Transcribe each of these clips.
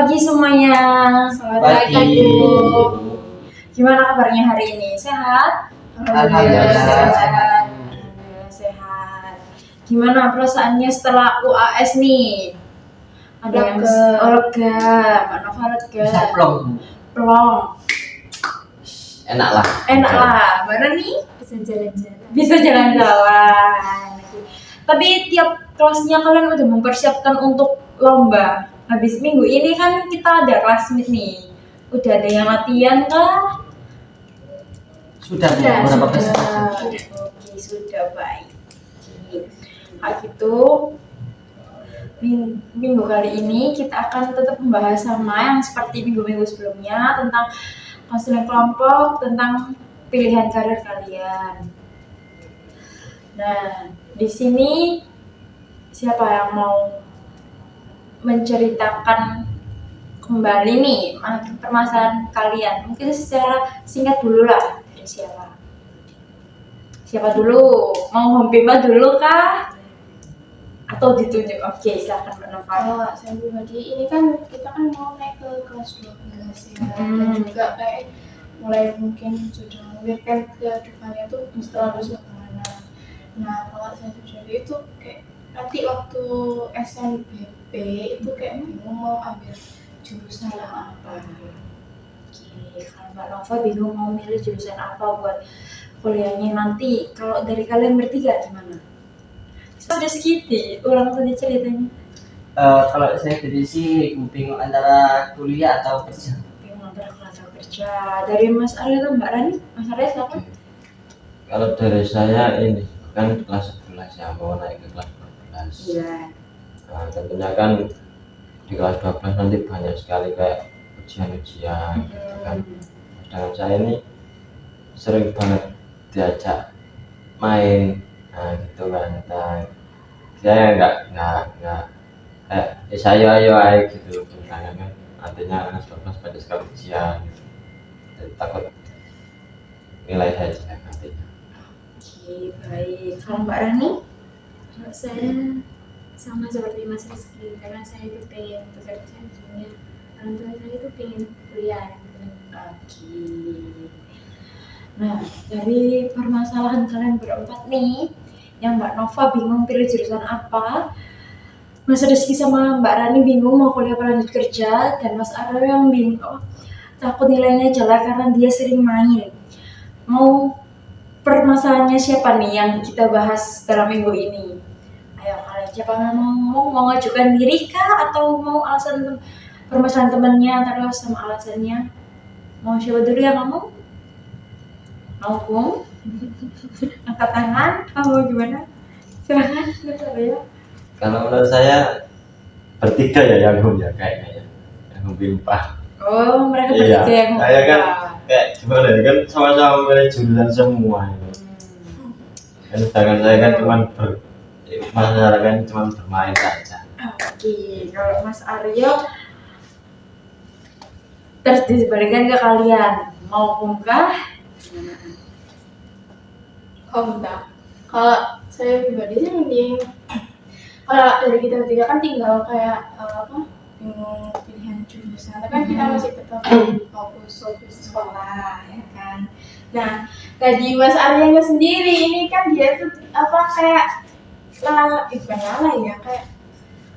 pagi semuanya. Selamat pagi. Gimana kabarnya hari ini? Sehat? Alhamdulillah sehat. Sehat. Gimana perasaannya setelah UAS nih? Ada yang lega, Mbak Nova lega. Bisa plong. Enak lah. Mbak Rani? Bisa jalan-jalan. Tapi tiap kelasnya kalian udah mempersiapkan untuk lomba. Habis minggu ini kan kita ada kelas meet nih. Udah ada yang latihan kah? Sudah beberapa kelas. Oke, sudah baik. Hal itu minggu kali ini kita akan tetap membahas sama yang seperti minggu-minggu sebelumnya tentang konseling kelompok, tentang pilihan karir kalian. Nah, di sini siapa yang mau menceritakan kembali nih permasalahan kalian? Mungkin secara singkat dulu lah dari siapa? Siapa dulu? Mau Hompima dulu kah? Atau ditunjuk? Oke, silakan Mbak Nova. Kalau saya pribadi ini kan kita kan mau naik ke kelas 12 ya, dan juga kayak mulai mungkin sudah memikirkan ke depannya tuh setelah lulus kemana. Nah kalau saya pribadi itu kayak nanti waktu SNBP itu kayak bingung mau ambil jurusan apa. Oke, kalau Mbak Nova bingung mau milih jurusan apa buat kuliahnya nanti. Kalau dari kalian bertiga gimana? Sudah segitu, ulang tadi ceritanya. Kalau saya jadi sih bingung antara kuliah atau kerja. Bingung antara kuliah atau kerja. Dari Mas Arya atau Mbak Rani? Mas Arya silakan. Kalau dari saya ini kan kelas 11 ya, mau naik ke kelas 12. Iya. Nah, tentunya kan di kelas 12 nanti banyak sekali kayak ujian-ujian gitu kan. Sedangkan saya ini sering banget diajak main, nah gitu kan. Nah, saya nggak saya ayo gitu kan, artinya kelas 12 banyak sekali ujian gitu. Jadi takut nilai saya jelek nantinya. Oke, baik. Kalau Mbak Rani? Kalau saya sama seperti Mas Rizky, karena saya itu pengen bekerja, sebenarnya orang tua saya itu pengen kuliah gitu. Oke. Nah, dari permasalahan kalian berempat nih, yang Mbak Nova bingung pilih jurusan apa, Mas Rizky sama Mbak Rani bingung mau kuliah apa lanjut kerja, dan Mas Aryo yang bingung takut nilainya jelek karena dia sering main. Mau permasalahannya siapa nih yang kita bahas dalam minggu ini? Ayo kalian siapa yang mau ngajukan diri kah atau mau alasan permasalahan temannya terus sama alasannya? Mau siapa dulu yang ngomong? Mau Bung? Angkat tangan? Mau gimana? Silakan ya. Kalau menurut saya bertiga ya yang kayaknya yang bimpah. Oh, mereka Iya, bertiga yang saya kan kayak gimana ya, kan sama-sama milih jurusan semua ini. Kan sedangkan saya kan cuma masalah kan cuma bermain saja. Oke, kalau Mas Aryo terus disebalikkan ke kalian, mau buka? Enggak. Kalau saya pribadi sih mending kalau dari kita bertiga kan tinggal kayak bingung pilihan jurusan, tapi kan kita masih tetap fokus sekolah ya kan. Nah, gaji Mas Aryanya sendiri ini kan dia tuh kayak bukan lala ya, kayak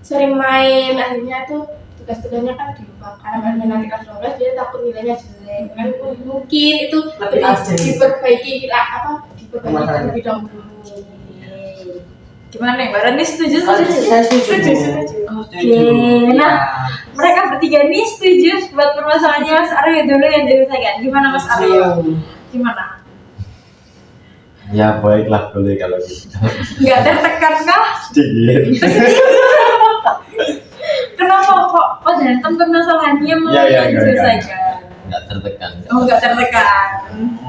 sering main, akhirnya tuh tugas-tugasnya kan dilupakan karena nanti kelas 12 dia takut nilainya jelek kan, mungkin itu diperbaiki terlebih dahulu. Gimana ya, Mbak Rani setuju? Saya setuju. Oke, nah mereka bertiga ini setuju buat permasalahannya Mas Aryo dulu yang diselesaikan. Gimana Mas Aryo? Gimana? Ya baiklah, boleh kalau gitu. Nggak tertekan kah? Sedikit. Kenapa kok berantem permasalahannya mau Ya, diselesaikan? Nggak tertekan. Oh, nggak tertekan.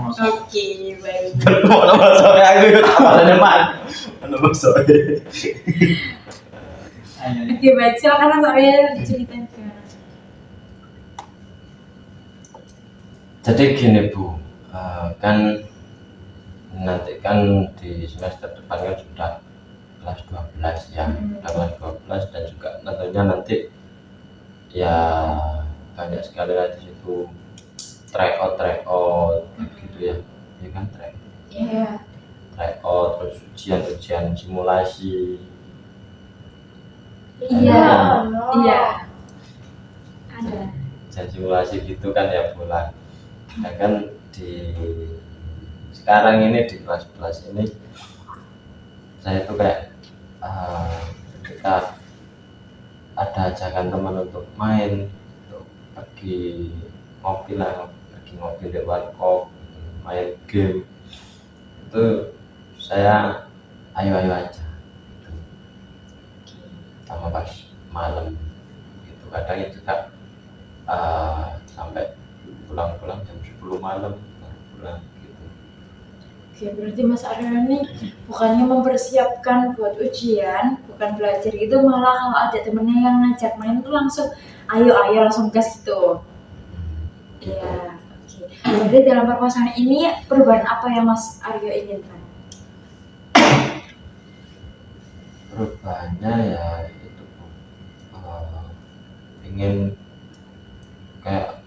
Oke, baik. Mana sore aku awalnya mana sore. Oke, baik. Silakan Mas Aryo diceritain. Jadi gini Bu, kan nanti kan di semester depan kan sudah kelas 12 ya, kelas 12 dan juga tentunya nanti ya banyak sekali lah di situ tryout kayak gitu ya, ya kan Iya. tryout terus ujian simulasi. Iya. Iya. Ada. Ujian simulasi gitu kan ya bola. Nah kan di sekarang ini di kelas 11 ini saya tuh kayak ketika ada ajakan teman untuk main, untuk pergi ngopi di warkop, main game, itu saya ayo aja gitu. Sama pas malam gitu, kadang juga sampai pulang jam 10 malam baru pulang gitu. Oke, berarti Mas Aryo ini bukannya mempersiapkan buat ujian, bukan belajar gitu, malah kalau ada temennya yang ngajak main tuh langsung ayo langsung gas gitu. Gitu. Iya, oke. Jadi dalam permasalahan ini perubahan apa yang Mas Aryo inginkan? Perubahannya ya itu ingin kayak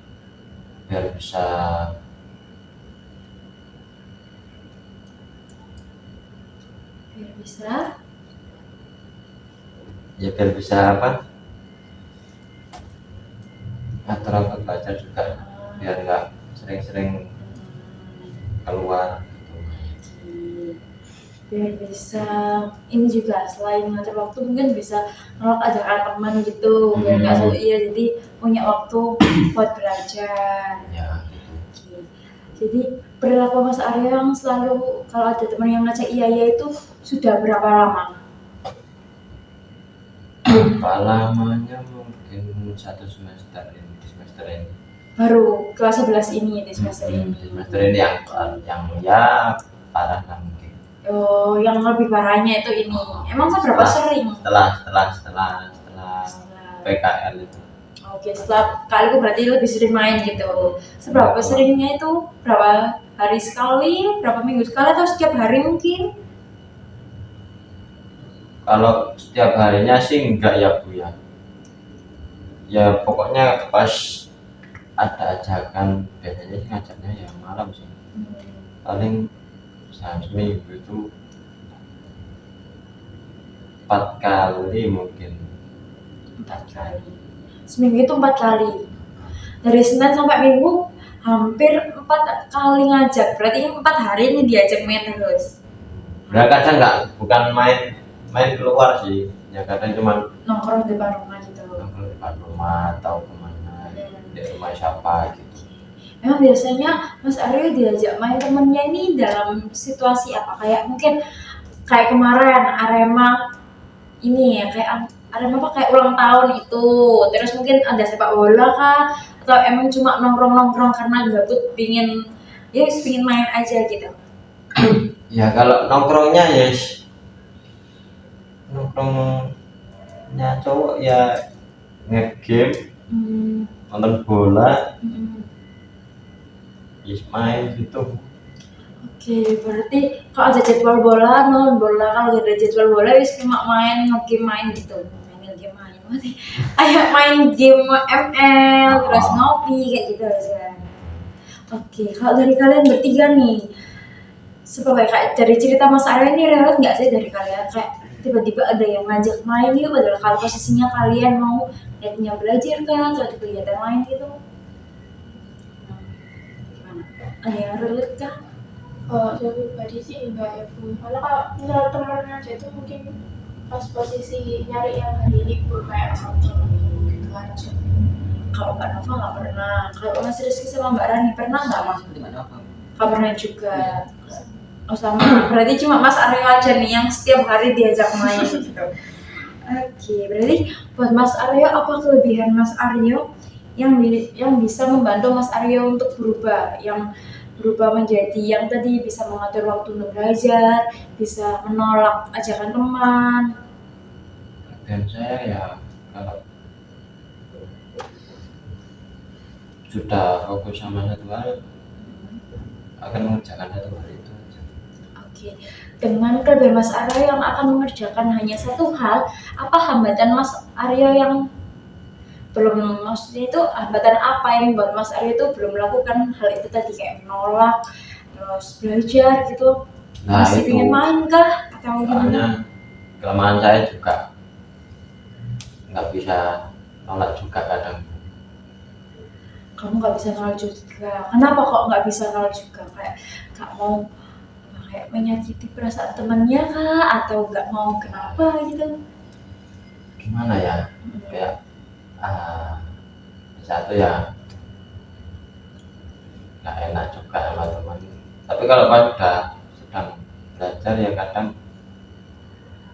biar bisa apa, ngatur waktu belajar juga biar nggak sering-sering keluar gitu. Biar bisa ini juga selain ngatur waktu mungkin bisa nolak ajakan teman gitu, biar nggak selalu iya, jadi punya waktu buat belajar. Ya gitu. Oke. Jadi perilaku Mas Aryo yang selalu kalau ada teman yang ngajak iya itu sudah berapa lama? Lamanya mungkin 1 semester ini. Baru kelas 11 ini di semester ini. Di semester ini yang ya parah lah mungkin. Oh, yang lebih parahnya itu ini. Emang seberapa sering? Setelah PKL itu. Oke, setelah kali itu berarti lebih sering main gitu. Seberapa seringnya itu? Berapa hari sekali? Berapa minggu sekali? Atau setiap hari mungkin? Kalau setiap harinya sih enggak ya Bu ya. Ya pokoknya pas ada ajakan biasanya sih ngajaknya ya malam sih. Paling seminggu itu 4 kali mungkin. 4 kali. Seminggu itu 4 kali. Dari Senin sampai Minggu hampir 4 kali ngajak. Berarti 4 hari ini diajak main terus. Udah kadang bukan main keluar sih. Ya kadang cuma Nongkrong di depan rumah gitu. nongkrong di depan rumah atau kemana di rumah siapa gitu. Memang biasanya Mas Aryo diajak main temennya ini dalam situasi apa? Kayak mungkin kayak kemarin Arema ini ya, kayak Arema apa kayak ulang tahun itu, terus mungkin ada sepak bola kah? Atau emang cuma nongkrong karena gabut pingin main aja gitu? Ya kalau nongkrongnya nongkrongnya cowok ya nge-game, nonton bola, main gitu. Oke, berarti kalau ada jadwal bola, nonton bola, kalau ada jadwal bola cuma main nge-game main gitu. Berarti ayo main game ML, terus ngopi kayak gitu aja. Oke, kalau dari kalian bertiga nih, sebagai kayak dari cerita Mas Aryo ini relate nggak sih dari kalian? Kayak tiba-tiba ada yang ngajak main yuk, padahal kalau posisinya kalian mau niatnya belajar kan, atau ada kegiatan lain gitu. Gimana? Ada yang relate kah? Kalau saya pribadi sih enggak ya Bu, karena kalau menurut teman aja itu mungkin pas posisi nyari yang hari libur kayak Sabtu Minggu gitu aja. Kalau Mbak Nova nggak pernah, kalau Mas Rizky sama Mbak Rani pernah nggak Mas? Seperti mana apa? Nggak pernah juga. Oh sama, berarti cuma Mas Aryo aja nih yang setiap hari diajak main gitu. Oke, berarti buat Mas Aryo apa kelebihan Mas Aryo yang bisa membantu Mas Aryo untuk berubah menjadi yang tadi bisa mengatur waktu untuk belajar, bisa menolak ajakan teman. Dan saya ya kalau sudah fokus sama satu hal akan mengerjakan satu hal itu aja. Oke, dengan kelebihan Mas Aryo yang akan mengerjakan hanya satu hal, apa hambatan Mas Aryo yang belum, maksudnya itu hambatan apa yang buat Mas Aryo itu belum melakukan hal itu tadi, kayak menolak terus belajar gitu? Nah Masih itu pengen main kah atau soalnya gimana? kelemahan saya juga nggak bisa nolak juga kadang. Kamu nggak bisa nolak juga, kenapa kok nggak bisa nolak juga? Kayak nggak mau, kayak menyakiti perasaan temannya kah, atau nggak mau kenapa gitu? Gimana ya, kayak satu ya nggak enak juga sama teman, tapi kalau pas udah sedang belajar ya kadang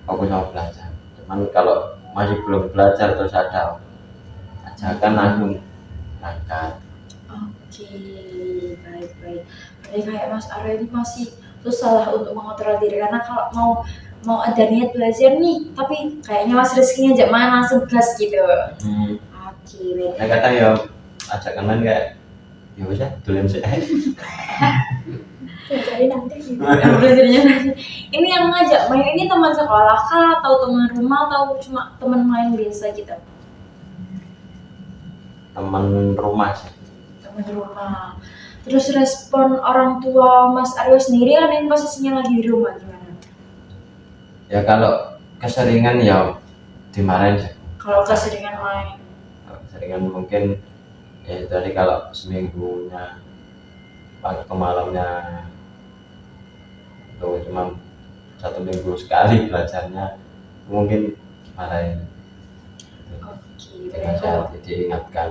fokus sama belajar, cuman kalau masih belum belajar terus ada ajakan langsung berangkat. Oke, baik-baik. Berarti kayak Mas Aryo ini masih susah lah untuk mengontrol diri, karena kalau mau ada niat belajar nih, tapi kayaknya Mas Rizky ngajak main langsung gas gitu. Oke, baik. Nah kadang ya ajakan main kayak ya bisa tulen sih. Cari nanti gitu. Belajarnya ini yang ngajak main ini teman sekolah kah, atau teman rumah, atau cuma teman main biasa gitu? Teman rumah sih. Teman rumah. Terus respon orang tua Mas Aryo sendiri kan yang posisinya lagi di rumah gimana? Ya kalau keseringan ya dimarahin sih. Kalau keseringan main? Kalau keseringan mungkin ya tadi kalau seminggunya waktu malamnya itu cuma 1 minggu sekali belajarnya, mungkin dimarahin. Oke, Dengan saya diingatkan.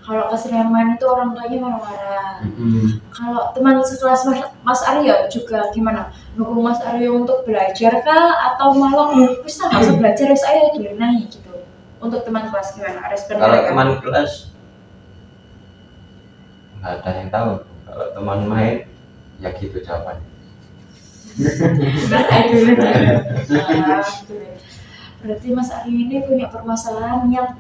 Kalau keseringan main itu orang tuanya marah-marah. Kalau teman sekelas Mas Aryo juga gimana? Dukung Mas Aryo untuk belajar kah, atau malah wis tak usah belajar, wis ayo dilenai gitu? Untuk teman kelas gimana respon Kalau mereka? teman kelas nggak ada yang tahu. Kalau teman main ya gitu jawabannya. Berarti Mas Aryo ini punya permasalahan yang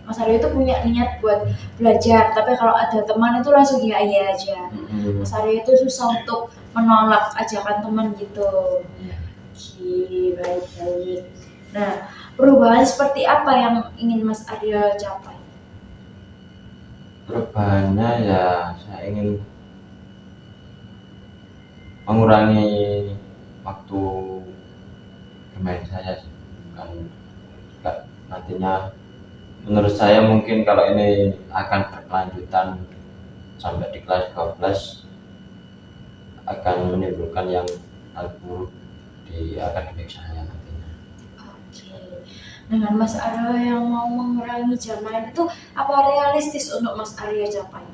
Mas Aryo itu punya niat buat belajar, tapi kalau ada teman itu langsung iya aja. Mas Aryo itu susah untuk menolak ajakan teman gitu. Oke, baik-baik. Nah, perubahan seperti apa yang ingin Mas Aryo capai? Perubahannya ya saya ingin mengurangi waktu bermain saya sih. Kan nantinya menurut saya mungkin kalau ini akan berkelanjutan sampai di kelas 12 akan menimbulkan yang hal buruk di akademik saya nantinya. Oke. Dengan Mas Aryo yang mau mengurangi jam main itu apa realistis untuk Mas Aryo capai?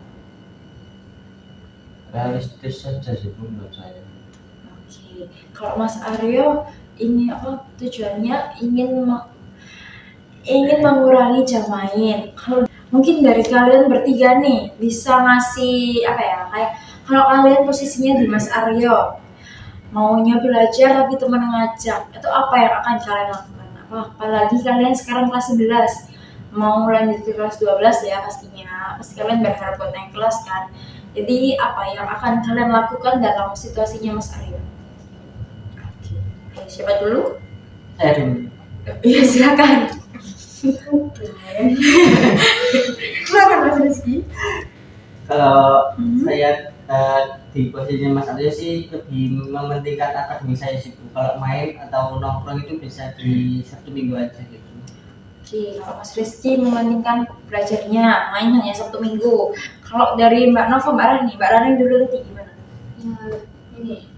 Realistis saja sih menurut saya. Oke. Kalau Mas Aryo ini apa tujuannya ingin mengurangi jam main. Kalau mungkin dari kalian bertiga nih bisa ngasih apa ya, kayak kalau kalian posisinya di Mas Aryo, maunya belajar tapi teman ngajak, itu apa yang akan kalian lakukan? Apalagi kalian sekarang kelas 11, mau lanjut ke kelas 12 ya pastinya, pasti kalian berharap buat naik kelas kan. Jadi apa yang akan kalian lakukan dalam situasinya Mas Aryo? Oke, siapa dulu? Saya dulu. Iya silakan. Silakan Mas Rizky. Kalau saya di posisi Mas Aryo sih lebih mementingkan akademik saya sih. Kalau main atau nongkrong itu bisa di Sabtu Minggu aja gitu. Oke, kalau Mas Rizky mementingkan belajarnya, main hanya Sabtu Minggu. Kalau dari Mbak Nova, Mbak Rani dulu tadi gimana? Ya, ini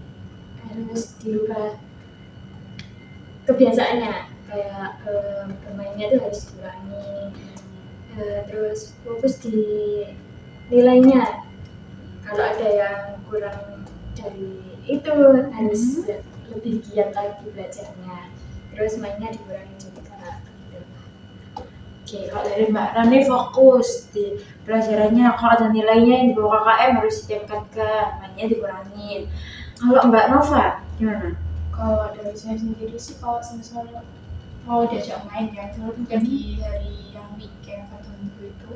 harus dirubah kebiasaannya, kayak bermainnya itu harus dikurangi, terus fokus di nilainya. Kalau ada yang kurang dari itu harus lebih giat lagi belajarnya, terus mainnya dikurangi juga gitu. Oke, kalau dari Mbak Rani fokus di pelajarannya, kalau ada nilainya yang di bawah KKM harus ditingkatkan, mainnya dikurangin. Kalau Mbak Nova gimana? Kalau dari saya sendiri sih kalau semisal mau diajak main ya, selalu di hari yang weekend atau minggu itu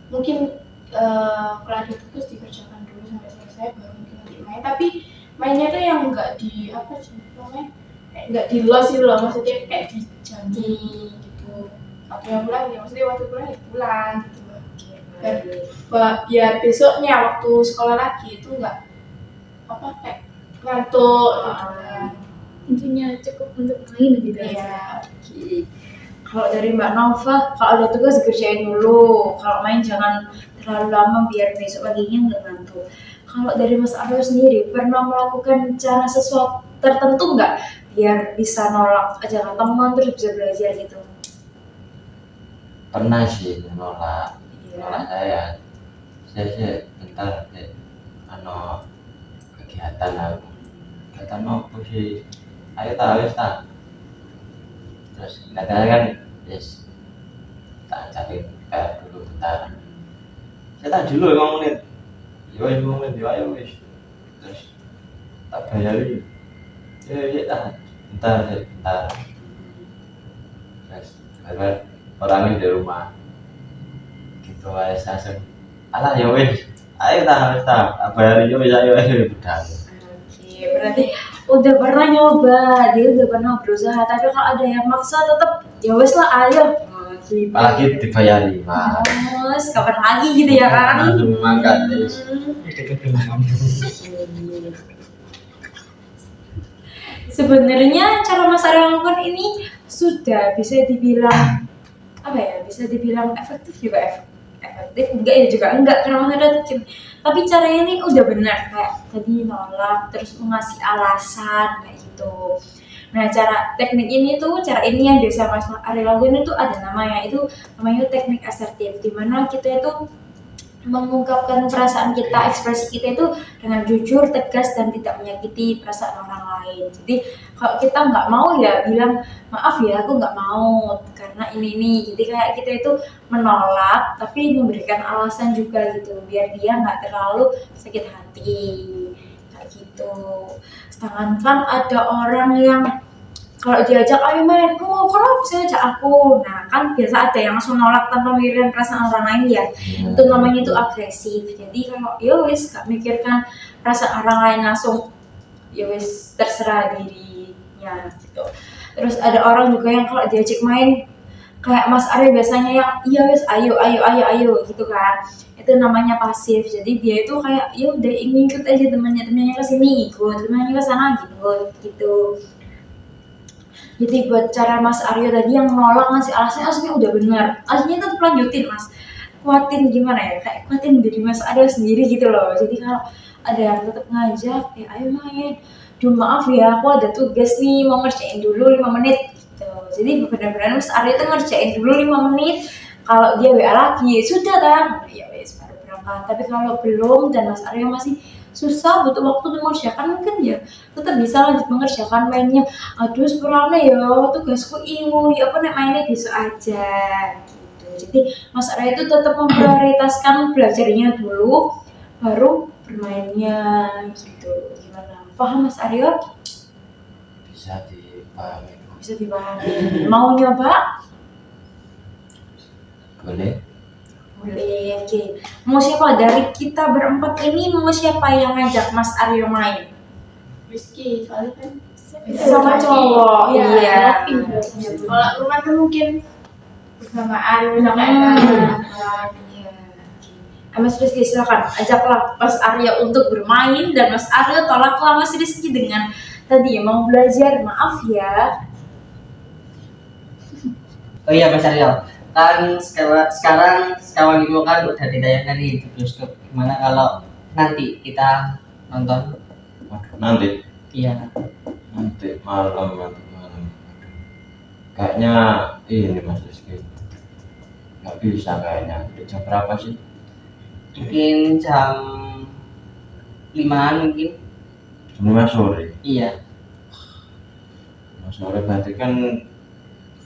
mungkin kalau ada tugas dikerjakan dulu sampai selesai baru mungkin nanti main. Tapi mainnya tuh yang nggak di apa sih namanya, kayak nggak di los gitu loh, maksudnya kayak di janji gitu. waktunya pulang ya maksudnya waktu pulang ya pulang gitu. Baik. Biar besoknya waktu sekolah lagi itu nggak apa kayak ngantuk gitu kan. Intinya cukup untuk main gitu Iya. aja. Oke. Kalau dari Mbak Nova, kalau ada tugas kerjain dulu. Kalau main jangan terlalu lama biar besok paginya nggak ngantuk. Kalau dari Mas Aryo sendiri, pernah melakukan cara sesuatu tertentu nggak biar bisa nolak ajakan teman terus bisa belajar gitu? Pernah sih nolak Iya. saya sih bentar kegiatan apa sih, ayo tak terus katanya kan yes tak ajakin dulu bentar, saya tak dulu 5 menit, yo 5 menit yo ayo wis, terus tak bayari ya bentar terus orangnya di rumah gitu aja langsung alah ya wis ayo tak bayari yo wis ayo udah. Oke, berarti udah pernah nyoba, dia udah pernah berusaha, tapi kalau ada yang maksa tetap ya wes lah ayo. Gitu. Apalagi dibayari mah Mas, kapan lagi gitu ya kan? langsung mangkat wis. Sebenarnya cara Mas Aryo lakukan ini sudah bisa dibilang apa ya? Bisa dibilang efektif juga efektif enggak ya juga enggak karena Mas Aryo tuh tapi caranya ini udah benar kayak tadi nolak terus mengasih alasan kayak gitu. Nah teknik ini tuh cara ini yang biasa Mas Aryo lakukan itu ada namanya teknik asertif dimana kita itu mengungkapkan perasaan kita, ekspresi kita itu dengan jujur, tegas dan tidak menyakiti perasaan orang lain. Jadi kalau kita nggak mau ya bilang maaf ya aku nggak mau karena ini. Jadi kayak kita itu menolak tapi memberikan alasan juga gitu biar dia nggak terlalu sakit hati kayak gitu. Sedangkan ada orang yang kalau diajak ayo main, kalau bisa ajak aku. Nah kan biasa ada yang langsung nolak tanpa mikirin perasaan orang lain ya. Itu namanya itu agresif. Jadi kalau ya wis gak mikirkan perasaan orang lain langsung ya wis terserah dirinya gitu. Terus ada orang juga yang kalau diajak main kayak Mas Aryo biasanya yang iya wis ayo gitu kan. Itu namanya pasif. Jadi dia itu kayak ya udah ikut aja temannya ke sini ikut, temannya ke sana gitu. Jadi buat cara Mas Aryo tadi yang nolak ngasih alasannya udah benar. Aslinya tetap lanjutin Mas. Kuatin gimana ya? Kayak kuatin diri Mas Aryo sendiri gitu loh. Jadi kalau ada yang tetap ngajak, ya ayo main. Duh maaf ya, aku ada tugas nih mau ngerjain dulu 5 menit. Gitu. Jadi benar-benar Mas Aryo tuh ngerjain dulu 5 menit. Kalau dia WA lagi, sudah kan? Ya wes baru berangkat. Tapi kalau belum dan Mas Aryo masih susah butuh waktu untuk mengerjakan mungkin ya tetap bisa lanjut mengerjakan mainnya. Aduh sepurane ya tugasku imu ya apa nek mainnya besok aja gitu. Jadi Mas Aryo itu tetap memprioritaskan belajarnya dulu baru bermainnya gitu. Gimana paham Mas Aryo? Bisa dipahami. Bisa dipahami. Mau nyoba? Boleh. Boleh, oke. Mau siapa dari kita berempat ini mau siapa yang ngajak Mas Aryo main? Rizky soalnya kan Sama cowok, iya. kalau rumah kan mungkin bersamaan misalkan Iya. Mas Rizky silakan ajaklah Mas Aryo untuk bermain dan Mas Aryo tolaklah Mas Rizky dengan tadi mau belajar maaf ya. Oh iya Mas Aryo, kan sekarang sekawan itu kan udah ditayangkan di bioskop. Gimana kalau nanti kita nonton? Nanti Iya. malam. Kayaknya ini Mas Rizky nggak bisa kayaknya. Jam berapa sih? Mungkin jam 5-an mungkin. Jam 5 sore. Iya. 5 sore berarti kan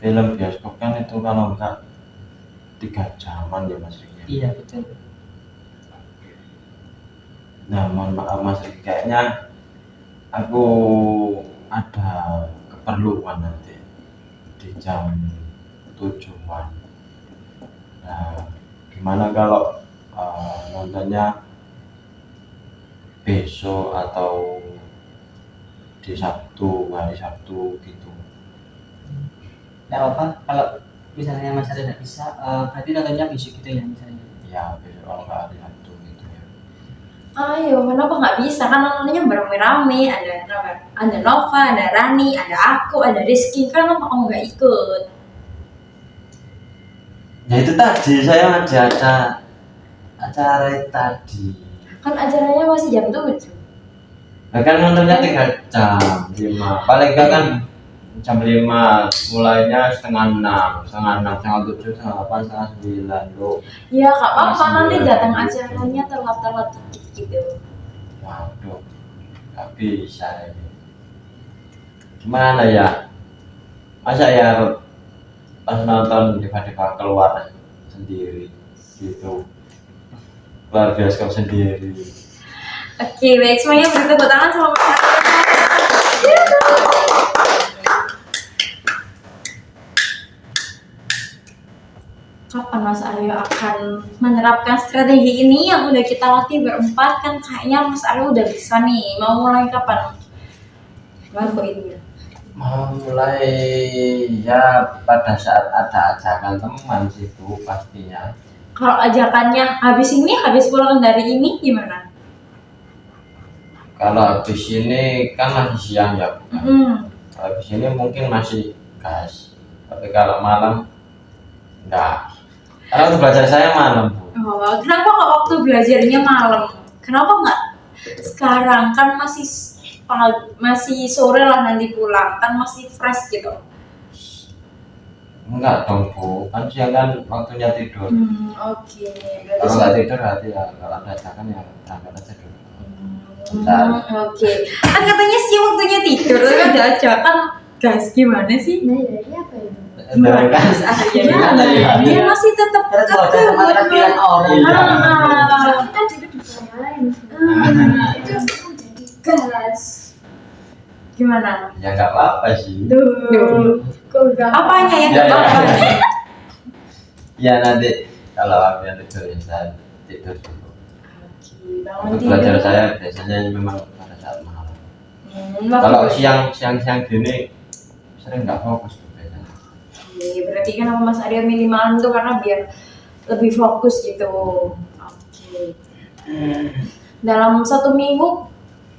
film bioskop kan itu kalau enggak 3 jaman ya Mas Rizky. Iya betul. Nah mohon maaf Mas Rizky, kayaknya aku ada keperluan nanti di jam 7-an. Nah gimana kalau nontonnya besok atau di hari Sabtu gitu? Nggak apa kalau misalnya Mas Arya tidak bisa, berarti nontonnya besok gitu ya misalnya. Ya besok kalau nggak ada Sabtu gitu ya. Ayo, kenapa nggak bisa? Kan nontonnya beramai-ramai. Ada Nova, ada Rani, ada aku, ada Rizky. Kan kenapa kamu nggak ikut? Ya itu tadi saya ada acara itu tadi. Kan acaranya masih jam 7. Nah, kan nontonnya 3 jam 5, paling enggak kan jam 5 mulainya setengah 6, setengah 7, setengah 8, setengah 9 loh. Ya nggak apa-apa, Masih nanti ada datang gitu. acaranya telat-telat dikit gitu. Waduh, nggak bisa ini. Gimana ya? Masa ya pas nonton tiba-tiba keluar sendiri gitu, keluar bioskop sendiri. Oke, baik semuanya beri tepuk tangan sama Mas Arya. Kapan Mas Aryo akan menerapkan strategi ini yang udah kita latih berempat? Kan kayaknya Mas Aryo udah bisa nih. Mau mulai kapan? Ngelakuinnya. Mau mulai ya pada saat ada ajakan teman sih Bu, pastinya. Kalau ajakannya habis pulang dari ini gimana? Kalau habis ini kan masih siang ya Bu. Kalau habis ini mungkin masih gas, tapi kalau malam enggak. Karena untuk belajar saya malam Bu. Oh, kenapa nggak waktu belajarnya malam? Kenapa nggak sekarang? Kan masih sore lah nanti pulang, kan masih fresh gitu. Enggak dong Bu, kan siang kan waktunya tidur. Oke. Kalau nggak tidur berarti ya kalau ada ajakan ya berangkat aja dulu. Oke. Kan katanya sih waktunya tidur, tapi ada ajakan gas gimana sih? Nah dari apa itu? Dari kan Mas Arya? gimana ya? Dia masih tetap Terus kalau ada sama pikiran orang. Iya. Kita tidur di kamar lain. Itu kan jadi gas. Gimana? Ya nggak apa-apa sih. Duh. Kok udah Apanya yang Ya, nggak ya. apa-apa? Ya nanti kalau aku yang tidur ya saya tidur dulu. Oke, bangun Untuk tidur. belajar saya biasanya memang pada saat malam. Waktu- Kalau siang gini sering nggak fokus biasanya. Oke, berarti kenapa Mas Arya milih malam tuh karena biar lebih fokus gitu. Oke. Dalam 1 minggu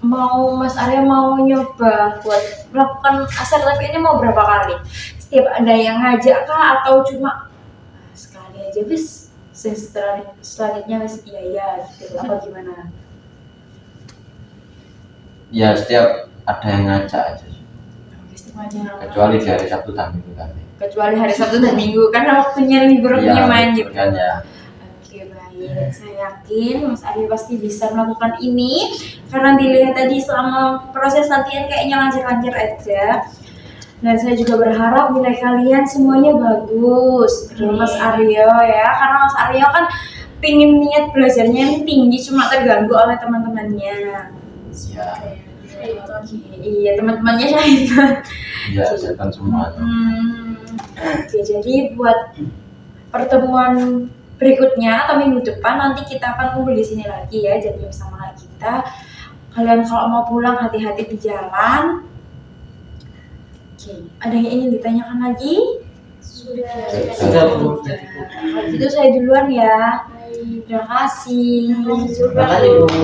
Mas Arya mau nyoba buat melakukan asertif ini mau berapa kali? Setiap ada yang ngajak kah atau cuma sekali aja bis? Selanjutnya wis iya gitu apa gimana? Ya setiap ada yang ngajak aja sih. Oke, setiap aja. Kecuali di hari Sabtu dan Minggu tadi. Kecuali hari Sabtu dan Minggu karena waktunya libur Iya, main betul gitu. kan ya. Oke baik, saya yakin Mas Arya pasti bisa melakukan ini karena dilihat tadi selama proses latihan kayaknya lancar-lancar aja. Dan saya juga berharap nilai kalian semuanya bagus, terutama Mas Aryo ya, karena Mas Aryo kan pingin niat belajarnya ini tinggi cuma terganggu oleh teman-temannya. Ya, Iya teman-temannya Syaitan. ya setan semuanya. Oke, jadi buat pertemuan berikutnya atau minggu depan nanti kita akan kumpul di sini lagi ya, jadi bersama kita. Kalian kalau mau pulang hati-hati di jalan. Oke, ada yang ingin ditanyakan lagi? sudah Sudah, Bu. Kalau gitu saya duluan ya. Terima kasih. Terima kasih, Bu.